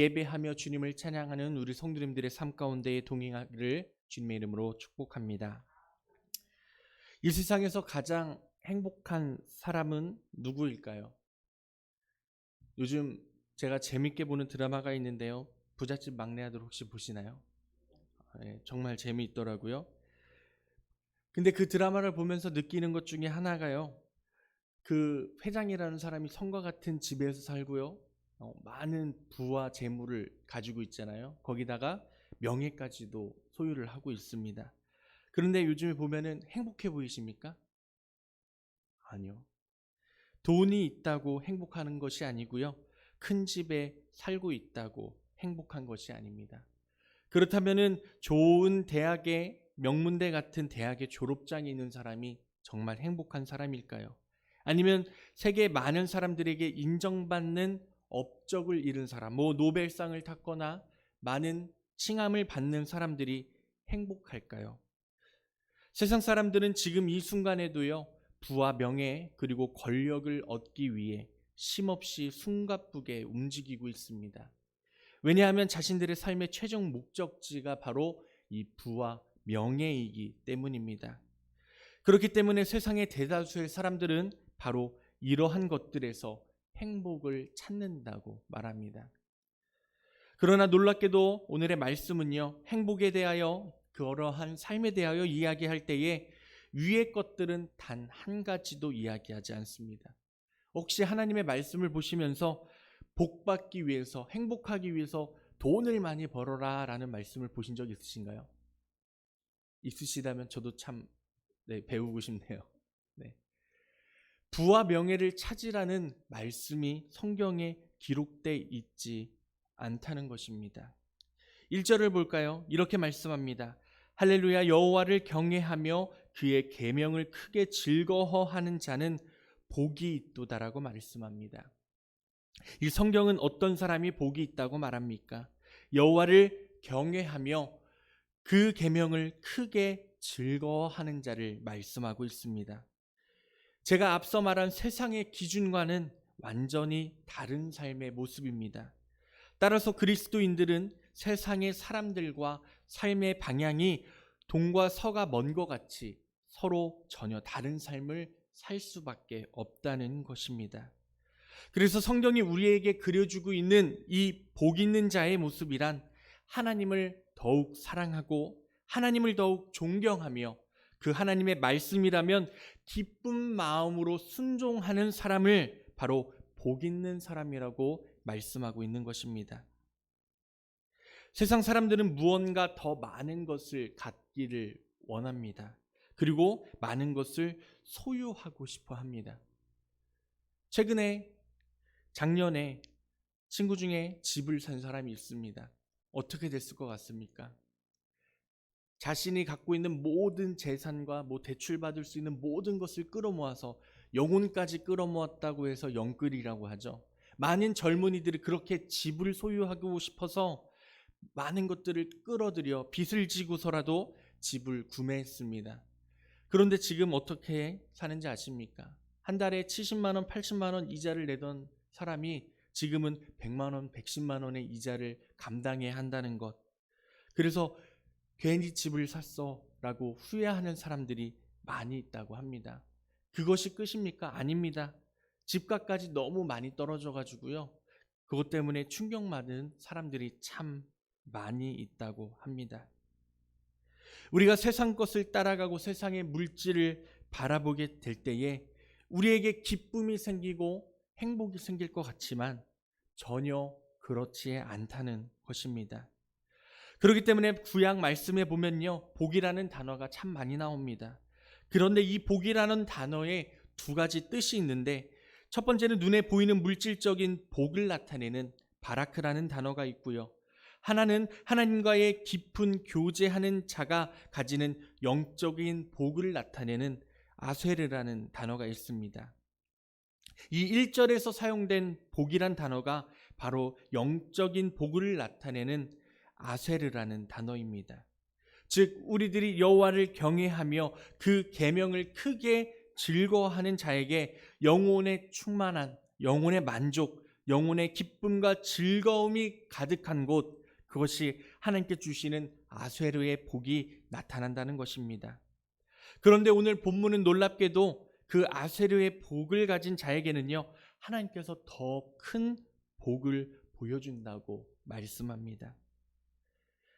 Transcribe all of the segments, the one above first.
예배하며 주님을 찬양하는 우리 성도님들의 삶 가운데 동행하기를 주님의 이름으로 축복합니다. 이 세상에서 가장 행복한 사람은 누구일까요? 요즘 제가 재밌게 보는 드라마가 있는데요. 부잣집 막내 아들 혹시 보시나요? 정말 재미있더라고요. 근데 그 드라마를 보면서 느끼는 것 중에 하나가요. 그 회장이라는 사람이 성과 같은 집에서 살고요. 많은 부와 재물을 가지고 있잖아요. 거기다가 명예까지도 소유를 하고 있습니다. 그런데 요즘에 보면은 행복해 보이십니까? 아니요. 돈이 있다고 행복하는 것이 아니고요. 큰 집에 살고 있다고 행복한 것이 아닙니다. 그렇다면은 좋은 대학의 명문대 같은 대학의 졸업장이 있는 사람이 정말 행복한 사람일까요? 아니면 세계 많은 사람들에게 인정받는 업적을 이룬 사람, 노벨상을 탔거나 많은 칭함을 받는 사람들이 행복할까요? 세상 사람들은 지금 이 순간에도요, 부와 명예 그리고 권력을 얻기 위해 쉼없이 숨가쁘게 움직이고 있습니다. 왜냐하면 자신들의 삶의 최종 목적지가 바로 이 부와 명예이기 때문입니다. 그렇기 때문에 세상의 대다수의 사람들은 바로 이러한 것들에서 행복을 찾는다고 말합니다. 그러나 놀랍게도 오늘의 말씀은요, 행복에 대하여, 그러한 삶에 대하여 이야기할 때에 위의 것들은 단 한 가지도 이야기하지 않습니다. 혹시 하나님의 말씀을 보시면서 복받기 위해서, 행복하기 위해서 돈을 많이 벌어라 라는 말씀을 보신 적 있으신가요? 있으시다면 저도 참 배우고 싶네요. 네. 부와 명예를 찾으라는 말씀이 성경에 기록되어 있지 않다는 것입니다. 1절을 볼까요? 이렇게 말씀합니다. 할렐루야, 여호와를 경외하며 그의 계명을 크게 즐거워하는 자는 복이 있도다라고 말씀합니다. 이 성경은 어떤 사람이 복이 있다고 말합니까? 여호와를 경외하며 그 계명을 크게 즐거워하는 자를 말씀하고 있습니다. 제가 앞서 말한 세상의 기준과는 완전히 다른 삶의 모습입니다. 따라서 그리스도인들은 세상의 사람들과 삶의 방향이 동과 서가 먼 것 같이 서로 전혀 다른 삶을 살 수밖에 없다는 것입니다. 그래서 성경이 우리에게 그려주고 있는 이 복 있는 자의 모습이란 하나님을 더욱 사랑하고 하나님을 더욱 존경하며 그 하나님의 말씀이라면 기쁜 마음으로 순종하는 사람을 바로 복 있는 사람이라고 말씀하고 있는 것입니다. 세상 사람들은 무언가 더 많은 것을 갖기를 원합니다. 그리고 많은 것을 소유하고 싶어 합니다. 작년에 친구 중에 집을 산 사람이 있습니다. 어떻게 됐을 것 같습니까? 자신이 갖고 있는 모든 재산과 대출받을 수 있는 모든 것을 끌어모아서 영혼까지 끌어모았다고 해서 영끌이라고 하죠. 많은 젊은이들이 그렇게 집을 소유하고 싶어서 많은 것들을 끌어들여 빚을 지고서라도 집을 구매했습니다. 그런데 지금 어떻게 사는지 아십니까? 한 달에 70만 원, 80만 원 이자를 내던 사람이 지금은 100만 원, 110만 원의 이자를 감당해야 한다는 것. 그래서 괜히 집을 샀어 라고 후회하는 사람들이 많이 있다고 합니다. 그것이 끝입니까? 아닙니다. 집값까지 너무 많이 떨어져 가지고요. 그것 때문에 충격받은 사람들이 참 많이 있다고 합니다. 우리가 세상 것을 따라가고 세상의 물질을 바라보게 될 때에 우리에게 기쁨이 생기고 행복이 생길 것 같지만 전혀 그렇지 않다는 것입니다. 그렇기 때문에 구약 말씀에 보면요, 복이라는 단어가 참 많이 나옵니다. 그런데 이 복이라는 단어에 두 가지 뜻이 있는데, 첫 번째는 눈에 보이는 물질적인 복을 나타내는 바라크라는 단어가 있고요. 하나는 하나님과의 깊은 교제하는 자가 가지는 영적인 복을 나타내는 아세르라는 단어가 있습니다. 이 1절에서 사용된 복이란 단어가 바로 영적인 복을 나타내는 아세르라는 단어입니다. 즉 우리들이 여호와를 경외하며 그 계명을 크게 즐거워하는 자에게 영혼의 충만한, 영혼의 만족, 영혼의 기쁨과 즐거움이 가득한 곳, 그것이 하나님께 주시는 아수에르의 복이 나타난다는 것입니다. 그런데 오늘 본문은 놀랍게도 그 아수에르의 복을 가진 자에게는요, 하나님께서 더 큰 복을 보여준다고 말씀합니다.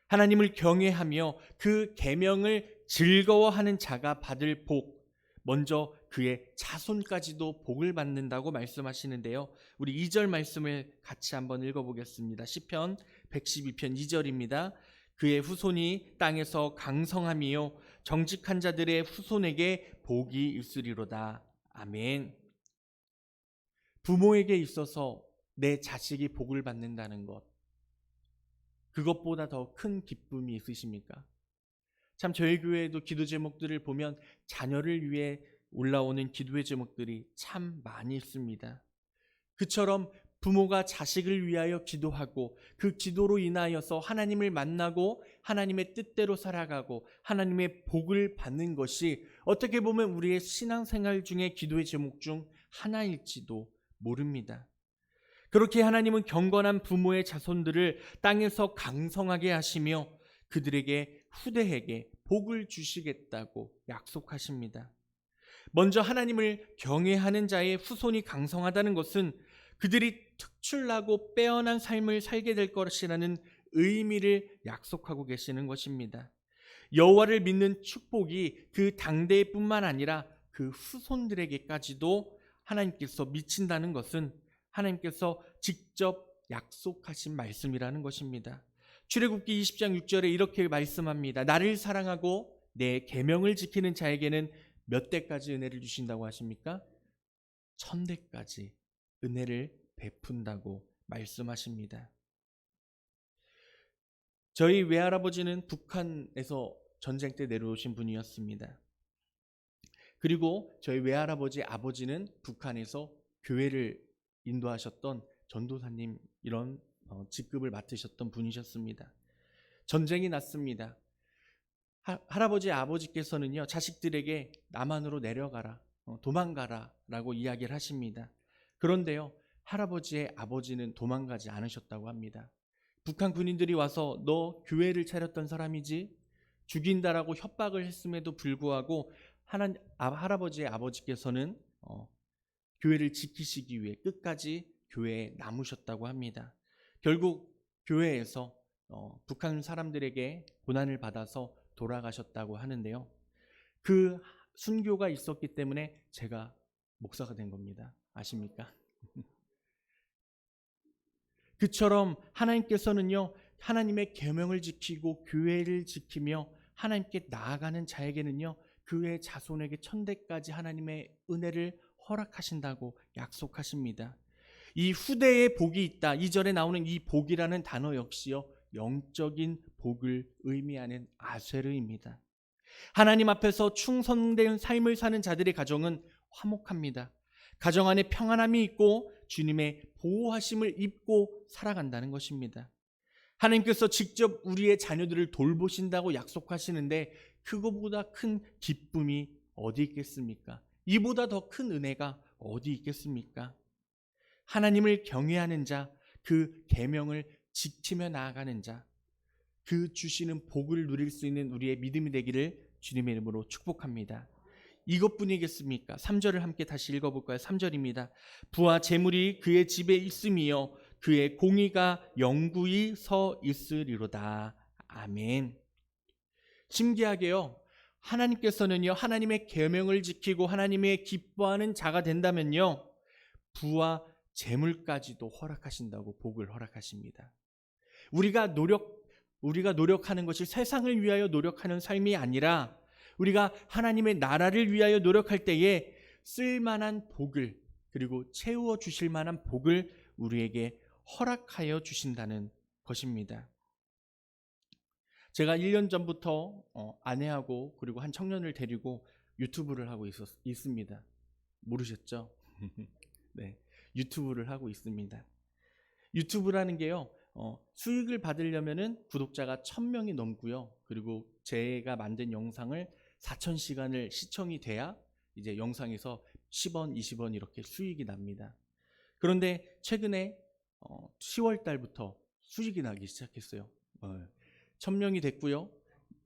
하나님을 경외하며 그 계명을 즐거워하는 자가 받을 복, 먼저 그의 자손까지도 복을 받는다고 말씀하시는데요. 우리 2절 말씀을 같이 한번 읽어보겠습니다. 시편 112편 2절입니다. 그의 후손이 땅에서 강성하며 정직한 자들의 후손에게 복이 있으리로다. 아멘. 부모에게 있어서 내 자식이 복을 받는다는 것, 그것보다 더 큰 기쁨이 있으십니까? 참 저희 교회에도 기도 제목들을 보면 자녀를 위해 올라오는 기도의 제목들이 참 많이 있습니다. 그처럼 부모가 자식을 위하여 기도하고 그 기도로 인하여서 하나님을 만나고 하나님의 뜻대로 살아가고 하나님의 복을 받는 것이 어떻게 보면 우리의 신앙생활 중에 기도의 제목 중 하나일지도 모릅니다. 그렇게 하나님은 경건한 부모의 자손들을 땅에서 강성하게 하시며 그들에게 후대에게 복을 주시겠다고 약속하십니다. 먼저 하나님을 경외하는 자의 후손이 강성하다는 것은 그들이 특출나고 빼어난 삶을 살게 될 것이라는 의미를 약속하고 계시는 것입니다. 여호와를 믿는 축복이 그 당대뿐만 아니라 그 후손들에게까지도 하나님께서 미친다는 것은 하나님께서 직접 약속하신 말씀이라는 것입니다. 출애굽기 20장 6절에 이렇게 말씀합니다. 나를 사랑하고 내 계명을 지키는 자에게는 몇 대까지 은혜를 주신다고 하십니까? 1000대까지 은혜를 베푼다고 말씀하십니다. 저희 외할아버지는 북한에서 전쟁 때 내려오신 분이었습니다. 그리고 저희 외할아버지 아버지는 북한에서 교회를 인도하셨던 전도사님 이런 직급을 맡으셨던 분이셨습니다. 전쟁이 났습니다. 할아버지 아버지께서는요, 자식들에게 남한으로 내려가라, 도망가라 라고 이야기를 하십니다. 그런데요, 할아버지의 아버지는 도망가지 않으셨다고 합니다. 북한 군인들이 와서 너 교회를 차렸던 사람이지? 죽인다라고 협박을 했음에도 불구하고 할아버지의 아버지께서는 교회를 지키시기 위해 끝까지 교회에 남으셨다고 합니다. 결국 교회에서 북한 사람들에게 고난을 받아서 돌아가셨다고 하는데요. 그 순교가 있었기 때문에 제가 목사가 된 겁니다. 아십니까? 그처럼 하나님께서는요, 하나님의 계명을 지키고 교회를 지키며 하나님께 나아가는 자에게는요, 그의 자손에게 1000대까지 하나님의 은혜를 허락하신다고 약속하십니다. 이 후대의 복이 있다. 2절에 나오는 이 복이라는 단어 역시요, 영적인 복을 의미하는 아세르입니다. 하나님 앞에서 충성된 삶을 사는 자들의 가정은 화목합니다. 가정 안에 평안함이 있고 주님의 보호하심을 입고 살아간다는 것입니다. 하나님께서 직접 우리의 자녀들을 돌보신다고 약속하시는데 그거보다 큰 기쁨이 어디 있겠습니까? 이보다 더 큰 은혜가 어디 있겠습니까? 하나님을 경외하는 자, 그 계명을 지키며 나아가는 자, 그 주시는 복을 누릴 수 있는 우리의 믿음이 되기를 주님의 이름으로 축복합니다. 이것뿐이겠습니까? 3절을 함께 다시 읽어볼까요? 3절입니다. 부와 재물이 그의 집에 있으며 그의 공의가 영구히 서 있으리로다. 아멘. 신기하게요, 하나님께서는요, 하나님의 계명을 지키고 하나님의 기뻐하는 자가 된다면요, 부와 재물까지도 허락하신다고 복을 허락하십니다. 우리가 노력하는 것이 세상을 위하여 노력하는 삶이 아니라 우리가 하나님의 나라를 위하여 노력할 때에 쓸만한 복을, 그리고 채워 주실 만한 복을 우리에게 허락하여 주신다는 것입니다. 제가 1년 전부터 아내하고 그리고 한 청년을 데리고 유튜브를 하고 있습니다. 모르셨죠? 네, 유튜브를 하고 있습니다. 유튜브라는 게요, 수익을 받으려면은 구독자가 1000명이 넘고요. 그리고 제가 만든 영상을 4000시간을 시청이 돼야 이제 영상에서 10원, 20원 이렇게 수익이 납니다. 그런데 최근에 10월 달부터 수익이 나기 시작했어요. 1000명이 됐고요.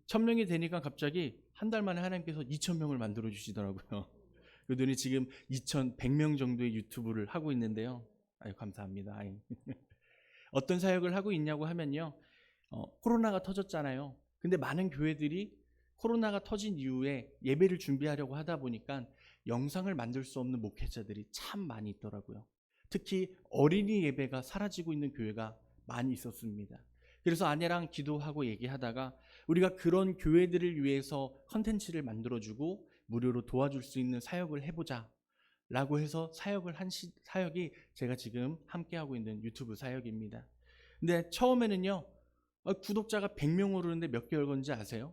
1000명이 되니까 갑자기 한 달 만에 하나님께서 2000명을 만들어 주시더라고요. 그러더니 지금 2100명 정도의 유튜브를 하고 있는데요. 아유, 감사합니다. 어떤 사역을 하고 있냐고 하면요. 코로나가 터졌잖아요. 근데 많은 교회들이 코로나가 터진 이후에 예배를 준비하려고 하다 보니까 영상을 만들 수 없는 목회자들이 참 많이 있더라고요. 특히 어린이 예배가 사라지고 있는 교회가 많이 있었습니다. 그래서 아내랑 기도하고 얘기하다가 우리가 그런 교회들을 위해서 컨텐츠를 만들어주고 무료로 도와줄 수 있는 사역을 해보자 라고 해서 사역을 한 사역이 제가 지금 함께하고 있는 유튜브 사역입니다. 근데 처음에는요, 구독자가 100명 오르는데 몇 개월 건지 아세요?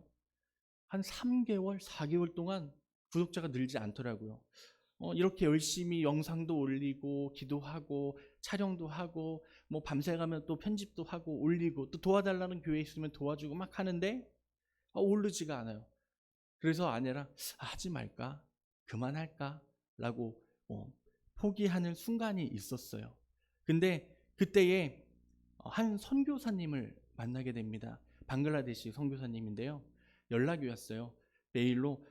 한 3개월, 4개월 동안 구독자가 늘지 않더라고요. 이렇게 열심히 영상도 올리고 기도하고 촬영도 하고 뭐 밤새 가면 또 편집도 하고 올리고 또 도와달라는 교회 있으면 도와주고 막 하는데 오르지가 않아요. 그래서 아내랑 하지 말까? 그만할까? 라고 포기하는 순간이 있었어요. 근데 그때에 한 선교사님을 만나게 됩니다. 방글라데시 선교사님인데요. 연락이 왔어요. 메일로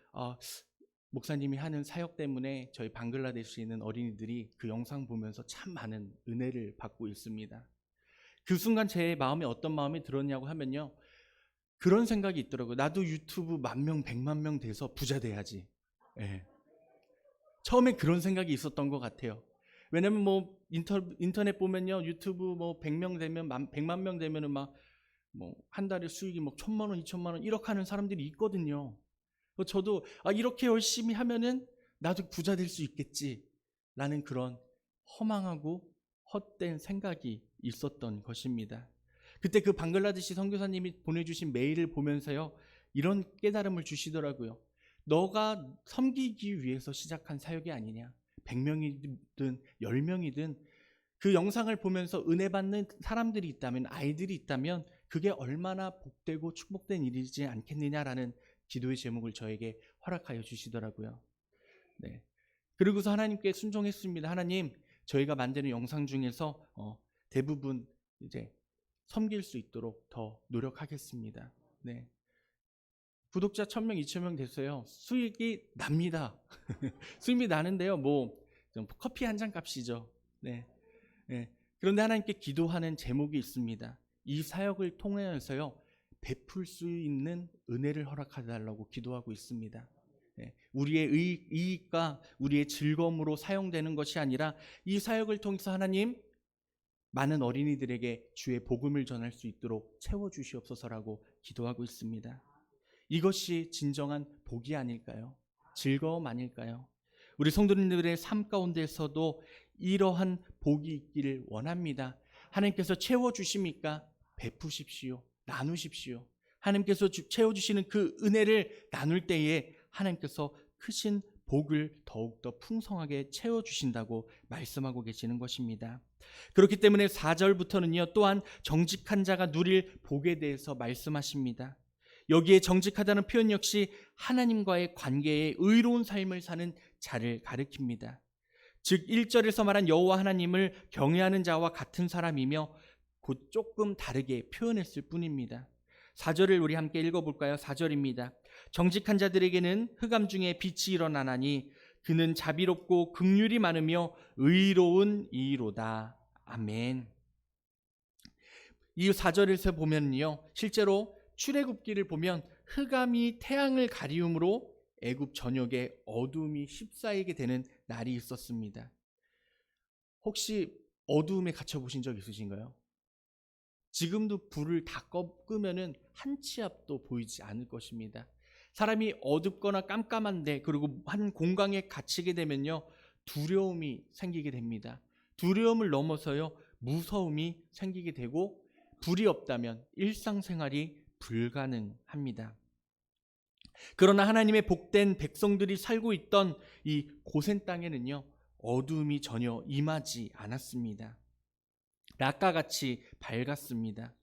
목사님이 하는 사역 때문에 저희 방글라데시에 있는 어린이들이 그 영상 보면서 참 많은 은혜를 받고 있습니다. 그 순간 제 마음에 어떤 마음이 들었냐고 하면요. 그런 생각이 있더라고요. 나도 유튜브 10,000명, 1,000,000명 돼서 부자 돼야지. 예. 처음에 그런 생각이 있었던 것 같아요. 왜냐면 뭐 인터넷 보면요. 유튜브 뭐 100명 되면 100만 명 되면은 막 뭐 한 달에 수익이 뭐 1,000만 원, 2,000만 원 이렇게 하는 사람들이 있거든요. 저도 이렇게 열심히 하면은 나도 부자 될 수 있겠지라는 그런 허망하고 헛된 생각이 있었던 것입니다. 그때 그 방글라데시 선교사님이 보내주신 메일을 보면서요, 이런 깨달음을 주시더라고요. 너가 섬기기 위해서 시작한 사역이 아니냐. 100명이든 10명이든 그 영상을 보면서 은혜 받는 사람들이 있다면, 아이들이 있다면 그게 얼마나 복되고 축복된 일이지 않겠느냐라는 기도의 제목을 저에게 허락하여 주시더라고요. 네. 그리고서 하나님께 순종했습니다. 하나님, 저희가 만드는 영상 중에서 대부분 이제 섬길 수 있도록 더 노력하겠습니다. 네. 구독자 1000명, 2000명 됐어요. 수익이 납니다. 수익이 나는데요. 뭐 커피 한 잔 값이죠. 네. 네. 그런데 하나님께 기도하는 제목이 있습니다. 이 사역을 통해서요. 베풀 수 있는 은혜를 허락해달라고 기도하고 있습니다. 우리의 이익과 우리의 즐거움으로 사용되는 것이 아니라 이 사역을 통해서 하나님 많은 어린이들에게 주의 복음을 전할 수 있도록 채워주시옵소서라고 기도하고 있습니다. 이것이 진정한 복이 아닐까요? 즐거움 아닐까요? 우리 성도님들의 삶 가운데서도 이러한 복이 있기를 원합니다. 하나님께서 채워주십니까? 베푸십시오. 나누십시오. 하나님께서 채워주시는 그 은혜를 나눌 때에 하나님께서 크신 복을 더욱더 풍성하게 채워주신다고 말씀하고 계시는 것입니다. 그렇기 때문에 4절부터는요, 또한 정직한 자가 누릴 복에 대해서 말씀하십니다. 여기에 정직하다는 표현 역시 하나님과의 관계에 의로운 삶을 사는 자를 가리킵니다. 즉 1절에서 말한 여호와 하나님을 경외하는 자와 같은 사람이며 곧 조금 다르게 표현했을 뿐입니다. 4절을 우리 함께 읽어볼까요? 4절입니다. 정직한 자들에게는 흑암 중에 빛이 일어나나니 그는 자비롭고 긍휼이 많으며 의로운 이로다. 아멘. 이 4절에서 보면요, 실제로 출애굽기를 보면 흑암이 태양을 가리움으로 애굽 전역에 어둠이 휩싸이게 되는 날이 있었습니다. 혹시 어두움에 갇혀 보신 적 있으신가요? 지금도 불을 다 끄면은 한 치 앞도 보이지 않을 것입니다. 사람이 어둡거나 깜깜한데 그리고 한 공간에 갇히게 되면요, 두려움이 생기게 됩니다. 두려움을 넘어서요, 무서움이 생기게 되고 불이 없다면 일상생활이 불가능합니다. 그러나 하나님의 복된 백성들이 살고 있던 이 고센 땅에는요, 어둠이 전혀 임하지 않았습니다. 낮과 같이 밝았습니다.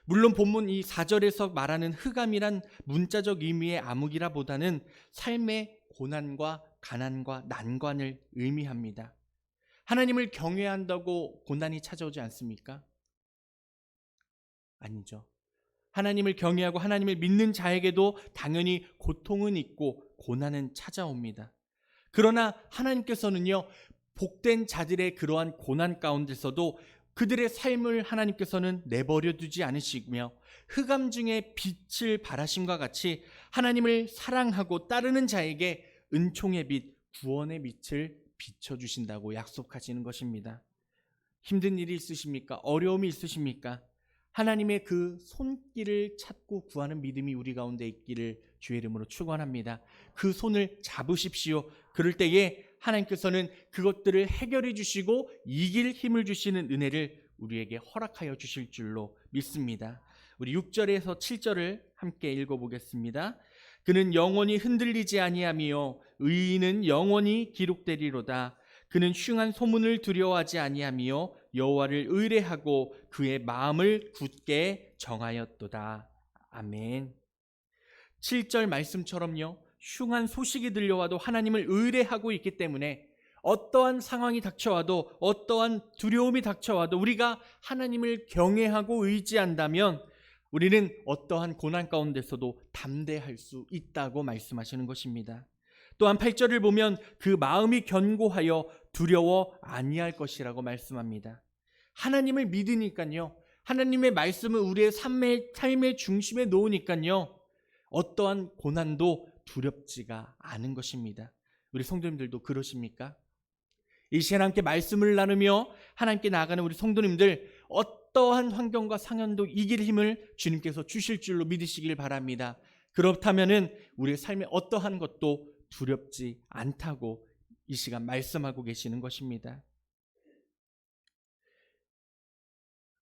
물론 본문 이 4절에서 말하는 흑암이란 문자적 의미의 암흑이라보다는 삶의 고난과 가난과 난관을 의미합니다. 하나님을 경외한다고 고난이 찾아오지 않습니까? 아니죠. 하나님을 경외하고 하나님을 믿는 자에게도 당연히 고통은 있고 고난은 찾아옵니다. 그러나 하나님께서는요, 복된 자들의 그러한 고난 가운데서도 그들의 삶을 하나님께서는 내버려 두지 않으시며 흑암 중에 빛을 발하심과 같이 하나님을 사랑하고 따르는 자에게 은총의 빛, 구원의 빛을 비춰주신다고 약속하시는 것입니다. 힘든 일이 있으십니까? 어려움이 있으십니까? 하나님의 그 손길을 찾고 구하는 믿음이 우리 가운데 있기를 주의 이름으로 축원합니다. 그 손을 잡으십시오. 그럴 때에 하나님께서는 그것들을 해결해 주시고 이길 힘을 주시는 은혜를 우리에게 허락하여 주실 줄로 믿습니다. 우리 6절에서 7절을 함께 읽어보겠습니다. 그는 영원히 흔들리지 아니하며 의인은 영원히 기록되리로다. 그는 흉한 소문을 두려워하지 아니하며 여호와를 의뢰하고 그의 마음을 굳게 정하였도다. 아멘. 7절 말씀처럼요, 흉한 소식이 들려와도 하나님을 의뢰하고 있기 때문에 어떠한 상황이 닥쳐와도 어떠한 두려움이 닥쳐와도 우리가 하나님을 경외하고 의지한다면 우리는 어떠한 고난 가운데서도 담대할 수 있다고 말씀하시는 것입니다. 또한 8절을 보면 그 마음이 견고하여 두려워 아니할 것이라고 말씀합니다. 하나님을 믿으니까요, 하나님의 말씀을 우리의 삶의 중심에 놓으니까요, 어떠한 고난도 두렵지가 않은 것입니다. 우리 성도님들도 그러십니까? 이 시간 함께 말씀을 나누며 하나님께 나아가는 우리 성도님들, 어떠한 환경과 상황도 이길 힘을 주님께서 주실 줄로 믿으시길 바랍니다. 그렇다면 우리의 삶에 어떠한 것도 두렵지 않다고 이 시간 말씀하고 계시는 것입니다.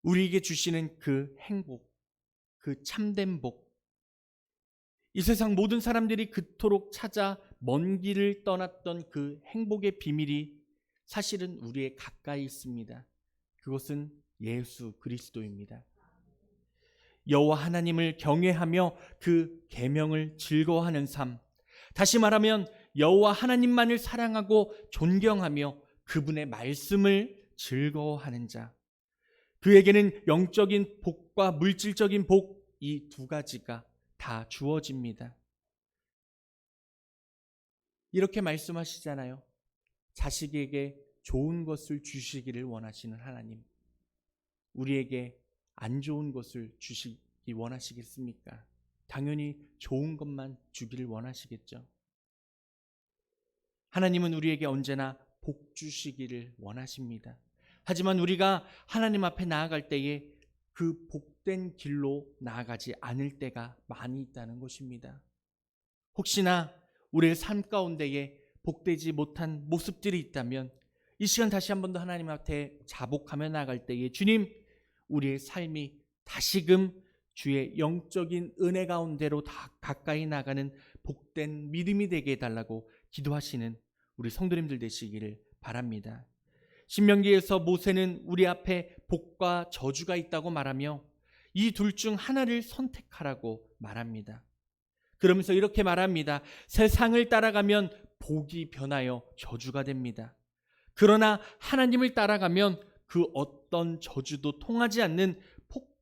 우리에게 주시는 그 행복, 그 참된 복, 이 세상 모든 사람들이 그토록 찾아 먼 길을 떠났던 그 행복의 비밀이 사실은 우리의 가까이 있습니다. 그것은 예수 그리스도입니다. 여호와 하나님을 경외하며 그 계명을 즐거워하는 삶, 다시 말하면 여호와 하나님만을 사랑하고 존경하며 그분의 말씀을 즐거워하는 자, 그에게는 영적인 복과 물질적인 복, 이 두 가지가 다 주어집니다. 이렇게 말씀하시잖아요. 자식에게 좋은 것을 주시기를 원하시는 하나님, 우리에게 안 좋은 것을 주시기 원하시겠습니까? 당연히 좋은 것만 주기를 원하시겠죠. 하나님은 우리에게 언제나 복 주시기를 원하십니다. 하지만 우리가 하나님 앞에 나아갈 때에 그 복된 길로 나아가지 않을 때가 많이 있다는 것입니다. 혹시나 우리의 삶 가운데에 복되지 못한 모습들이 있다면 이 시간 다시 한 번 더 하나님 앞에 자복하며 나아갈 때에 주님, 우리의 삶이 다시금 주의 영적인 은혜 가운데로 다 가까이 나가는 복된 믿음이 되게 해달라고 기도하시는 우리 성도님들 되시기를 바랍니다. 신명기에서 모세는 우리 앞에 복과 저주가 있다고 말하며 이 둘 중 하나를 선택하라고 말합니다. 그러면서 이렇게 말합니다. 세상을 따라가면 복이 변하여 저주가 됩니다. 그러나 하나님을 따라가면 그 어떤 저주도 통하지 않는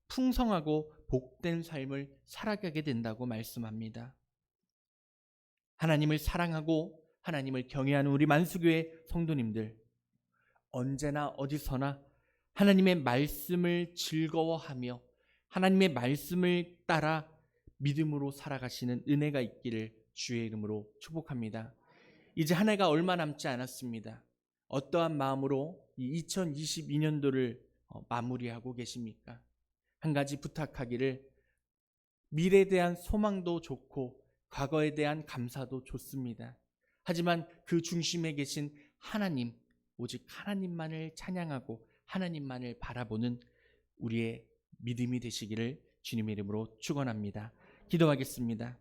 풍성하고 복된 삶을 살아가게 된다고 말씀합니다. 하나님을 사랑하고 하나님을 경외하는 우리 만수교회 성도님들, 언제나 어디서나 하나님의 말씀을 즐거워하며 하나님의 말씀을 따라 믿음으로 살아가시는 은혜가 있기를 주의 이름으로 축복합니다. 이제 한 해가 얼마 남지 않았습니다. 어떠한 마음으로 이 2022년도를 마무리하고 계십니까? 한 가지 부탁하기를, 미래에 대한 소망도 좋고 과거에 대한 감사도 좋습니다. 하지만 그 중심에 계신 하나님, 오직 하나님만을 찬양하고 하나님만을 바라보는 우리의 믿음이 되시기를 주님의 이름으로 축원합니다. 기도하겠습니다.